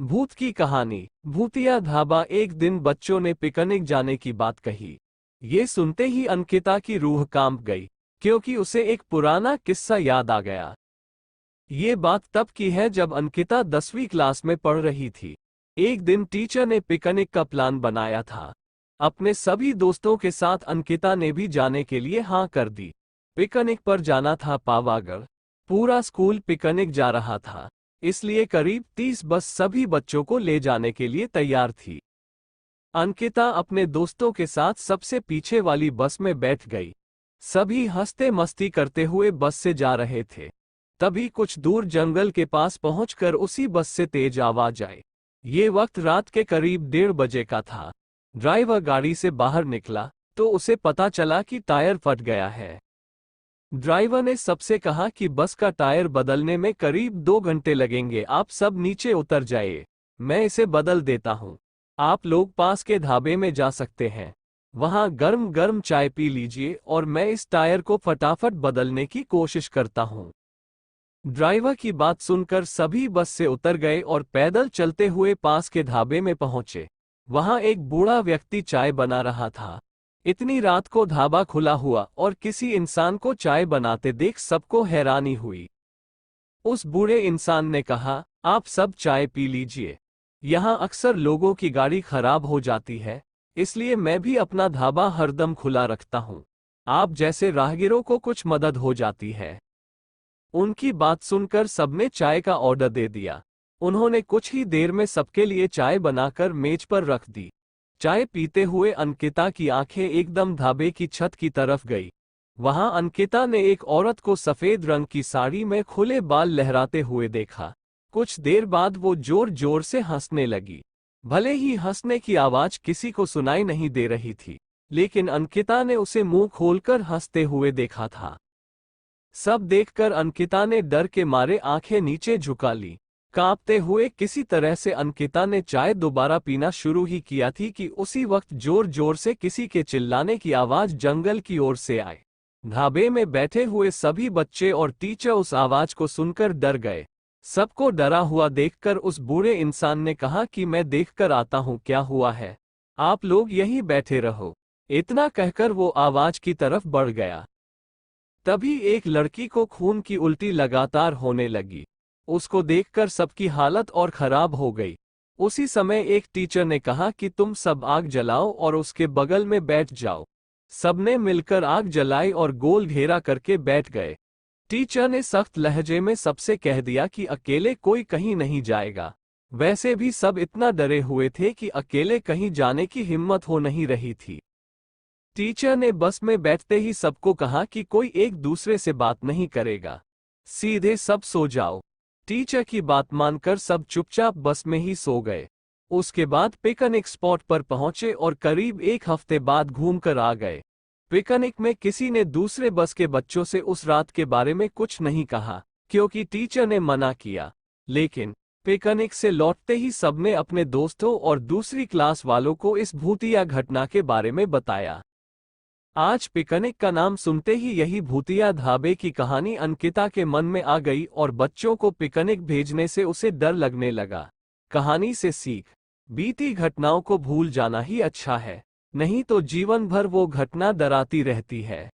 भूत की कहानी। भूतिया ढाबा। एक दिन बच्चों ने पिकनिक जाने की बात कही। ये सुनते ही अंकिता की रूह कांप गई, क्योंकि उसे एक पुराना किस्सा याद आ गया। ये बात तब की है जब अंकिता 10वीं क्लास में पढ़ रही थी। एक दिन टीचर ने पिकनिक का प्लान बनाया था। अपने सभी दोस्तों के साथ अंकिता ने भी जाने के लिए हाँ कर दी। पिकनिक पर जाना था पावागढ़। पूरा स्कूल पिकनिक जा रहा था, इसलिए करीब 30 बस सभी बच्चों को ले जाने के लिए तैयार थी। अंकिता अपने दोस्तों के साथ सबसे पीछे वाली बस में बैठ गई। सभी हंसते मस्ती करते हुए बस से जा रहे थे। तभी कुछ दूर जंगल के पास पहुंचकर उसी बस से तेज आवाज आई। ये वक्त रात के करीब 1:30 का था। ड्राइवर गाड़ी से बाहर निकला तो उसे पता चला कि टायर फट गया है। ड्राइवर ने सबसे कहा कि बस का टायर बदलने में करीब 2 घंटे लगेंगे, आप सब नीचे उतर जाइए, मैं इसे बदल देता हूँ। आप लोग पास के ढाबे में जा सकते हैं, वहाँ गर्म गर्म चाय पी लीजिए और मैं इस टायर को फटाफट बदलने की कोशिश करता हूँ। ड्राइवर की बात सुनकर सभी बस से उतर गए और पैदल चलते हुए पास के ढाबे में पहुंचे। वहां एक बूढ़ा व्यक्ति चाय बना रहा था। इतनी रात को ढाबा खुला हुआ और किसी इंसान को चाय बनाते देख सबको हैरानी हुई। उस बूढ़े इंसान ने कहा, आप सब चाय पी लीजिए, यहाँ अक्सर लोगों की गाड़ी खराब हो जाती है, इसलिए मैं भी अपना ढाबा हरदम खुला रखता हूँ। आप जैसे राहगीरों को कुछ मदद हो जाती है। उनकी बात सुनकर सबने चाय का ऑर्डर दे दिया। उन्होंने कुछ ही देर में सबके लिए चाय बनाकर मेज पर रख दी। चाय पीते हुए अंकिता की आंखें एकदम ढाबे की छत की तरफ गई। वहां अंकिता ने एक औरत को सफेद रंग की साड़ी में खुले बाल लहराते हुए देखा। कुछ देर बाद वो जोर जोर से हंसने लगी। भले ही हंसने की आवाज किसी को सुनाई नहीं दे रही थी, लेकिन अंकिता ने उसे मुंह खोलकर हंसते हुए देखा था। सब देखकर अंकिता ने डर के मारे आंखें नीचे झुका ली। कांपते हुए किसी तरह से अंकिता ने चाय दोबारा पीना शुरू ही किया थी कि उसी वक्त जोर जोर से किसी के चिल्लाने की आवाज जंगल की ओर से आई। ढाबे में बैठे हुए सभी बच्चे और टीचर उस आवाज को सुनकर डर गए। सबको डरा हुआ देखकर उस बूढ़े इंसान ने कहा कि मैं देखकर आता हूँ क्या हुआ है, आप लोग यहीं बैठे रहो। इतना कहकर वो आवाज की तरफ बढ़ गया। तभी एक लड़की को खून की उल्टी लगातार होने लगी। उसको देखकर सबकी हालत और खराब हो गई। उसी समय एक टीचर ने कहा कि तुम सब आग जलाओ और उसके बगल में बैठ जाओ। सबने मिलकर आग जलाई और गोल घेरा करके बैठ गए। टीचर ने सख्त लहजे में सबसे कह दिया कि अकेले कोई कहीं नहीं जाएगा। वैसे भी सब इतना डरे हुए थे कि अकेले कहीं जाने की हिम्मत हो नहीं रही थी। टीचर ने बस में बैठते ही सबको कहा कि कोई एक दूसरे से बात नहीं करेगा, सीधे सब सो जाओ। टीचर की बात मानकर सब चुपचाप बस में ही सो गए। उसके बाद पिकनिक स्पॉट पर पहुंचे और करीब 1 हफ्ते बाद घूमकर आ गए। पिकनिक में किसी ने दूसरे बस के बच्चों से उस रात के बारे में कुछ नहीं कहा, क्योंकि टीचर ने मना किया। लेकिन पिकनिक से लौटते ही सबने अपने दोस्तों और दूसरी क्लास वालों को इस भूतिया घटना के बारे में बताया। आज पिकनिक का नाम सुनते ही यही भूतिया ढाबे की कहानी अंकिता के मन में आ गई और बच्चों को पिकनिक भेजने से उसे डर लगने लगा। कहानी से सीख, बीती घटनाओं को भूल जाना ही अच्छा है, नहीं तो जीवन भर वो घटना डराती रहती है।